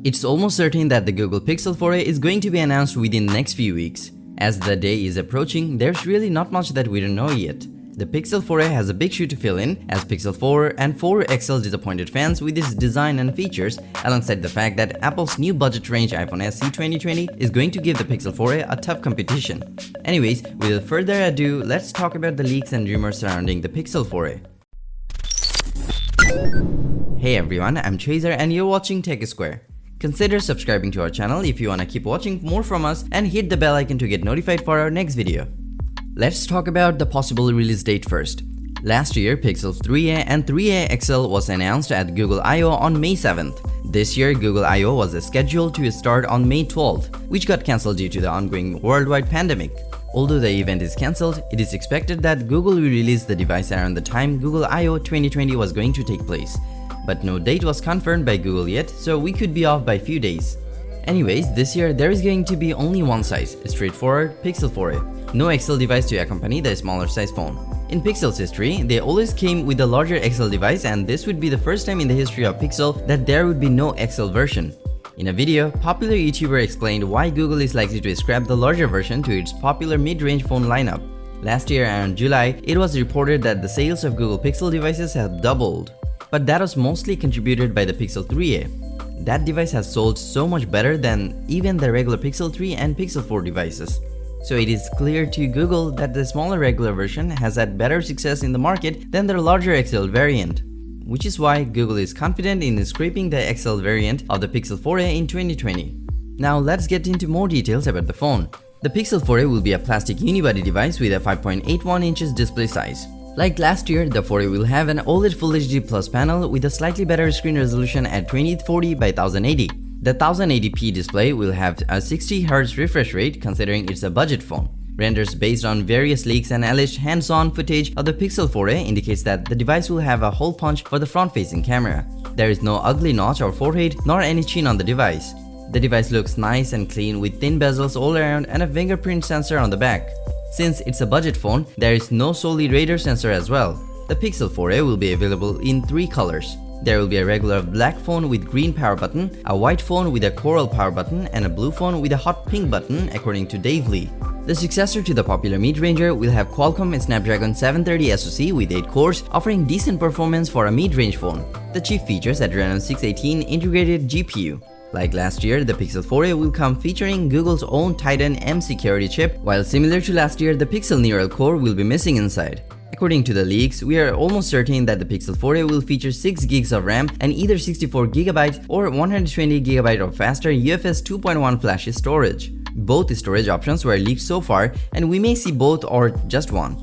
It's almost certain that the Google Pixel 4a is going to be announced within the next few weeks. As the day is approaching, there's really not much that we don't know yet. The Pixel 4a has a big shoe to fill in, as Pixel 4 and 4 XL disappointed fans with its design and features, alongside the fact that Apple's new budget range iPhone SE 2020 is going to give the Pixel 4a a tough competition. Anyways, without further ado, let's talk about the leaks and rumors surrounding the Pixel 4a. Hey everyone, I'm Chaser and you're watching Tech Square. Consider subscribing to our channel if you wanna keep watching more from us, and hit the bell icon to get notified for our next video. Let's talk about the possible release date first. Last year, Pixel 3a and 3a XL was announced at Google I/O on May 7th. This year, Google I/O was scheduled to start on May 12th, which got cancelled due to the ongoing worldwide pandemic. Although the event is cancelled, it is expected that Google will release the device around the time Google I/O 2020 was going to take place. But no date was confirmed by Google yet, so we could be off by a few days. Anyways, this year there is going to be only one size, a straightforward Pixel 4a. No XL device to accompany the smaller size phone. In Pixel's history, they always came with a larger XL device, and this would be the first time in the history of Pixel that there would be no XL version. In a video, popular YouTuber explained why Google is likely to scrap the larger version to its popular mid-range phone lineup. Last year around July, it was reported that the sales of Google Pixel devices have doubled. But that was mostly contributed by the Pixel 3a. That device has sold so much better than even the regular Pixel 3 and Pixel 4 devices. So it is clear to Google that the smaller regular version has had better success in the market than their larger XL variant, which is why Google is confident in scraping the XL variant of the Pixel 4a in 2020. Now let's get into more details about the phone. The Pixel 4a will be a plastic unibody device with a 5.81 inches display size. Like last year, the 4a will have an OLED Full HD Plus panel with a slightly better screen resolution at 2040 by 1080. The 1080p display will have a 60Hz refresh rate considering it's a budget phone. Renders based on various leaks and alleged hands-on footage of the Pixel 4a indicates that the device will have a hole punch for the front-facing camera. There is no ugly notch or forehead nor any chin on the device. The device looks nice and clean with thin bezels all around and a fingerprint sensor on the back. Since it's a budget phone, there is no solid radar sensor as well. The Pixel 4a will be available in 3 colors. There will be a regular black phone with green power button, a white phone with a coral power button, and a blue phone with a hot pink button, according to Dave Lee. The successor to the popular mid-ranger will have Qualcomm Snapdragon 730 SoC with 8 cores, offering decent performance for a mid-range phone. The chief features Adreno 618 integrated GPU. Like last year, the Pixel 4a will come featuring Google's own Titan M security chip, while similar to last year, the Pixel Neural Core will be missing inside. According to the leaks, we are almost certain that the Pixel 4a will feature 6 GB of RAM and either 64 GB or 120 GB of faster UFS 2.1 flash storage. Both storage options were leaked so far, and we may see both or just one.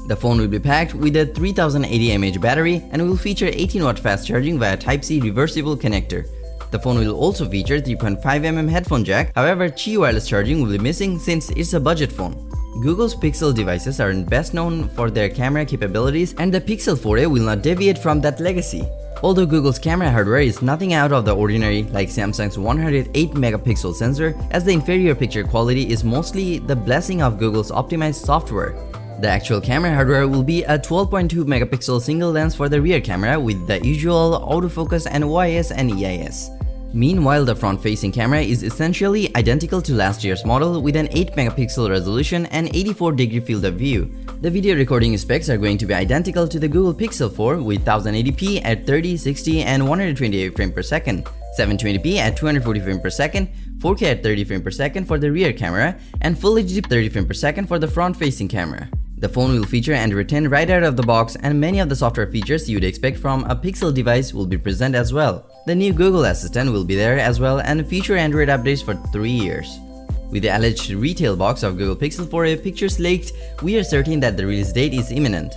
The phone will be packed with a 3080 mAh battery and will feature 18W fast charging via Type-C reversible connector. The phone will also feature 3.5mm headphone jack, however Qi wireless charging will be missing since it's a budget phone. Google's Pixel devices are best known for their camera capabilities, and the Pixel 4a will not deviate from that legacy. Although Google's camera hardware is nothing out of the ordinary like Samsung's 108MP sensor, as the inferior picture quality is mostly the blessing of Google's optimized software. The actual camera hardware will be a 12.2MP single lens for the rear camera with the usual autofocus and OIS and EIS. Meanwhile, the front-facing camera is essentially identical to last year's model with an 8MP resolution and 84-degree field of view. The video recording specs are going to be identical to the Google Pixel 4 with 1080p at 30, 60 and 128 frames per second, 720p at 240 frames per second, 4K at 30 frames per second for the rear camera, and Full HD 30 frames per second for the front-facing camera. The phone will feature Android 10 right out of the box, and many of the software features you'd expect from a Pixel device will be present as well. The new Google Assistant will be there as well, and future Android updates for 3 years. With the alleged retail box of Google Pixel 4a pictures leaked, we are certain that the release date is imminent.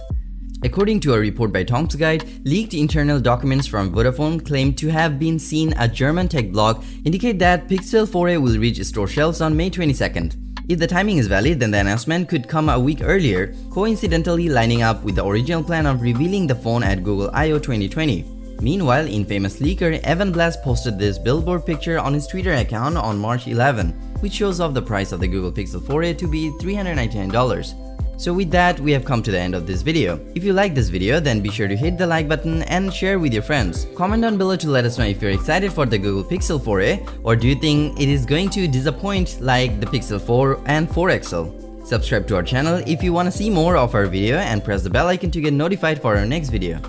According to a report by Tom's Guide, leaked internal documents from Vodafone claim to have been seen a German tech blog indicate that Pixel 4a will reach store shelves on May 22nd. If the timing is valid, then the announcement could come a week earlier, coincidentally lining up with the original plan of revealing the phone at Google I/O 2020. Meanwhile, infamous leaker Evan Blass posted this billboard picture on his Twitter account on March 11, which shows off the price of the Google Pixel 4a to be $399. So with that, we have come to the end of this video. If you like this video, then be sure to hit the like button and share with your friends. Comment down below to let us know if you're excited for the Google Pixel 4a, or do you think it is going to disappoint like the Pixel 4 and 4 XL. Subscribe to our channel if you want to see more of our video and press the bell icon to get notified for our next video.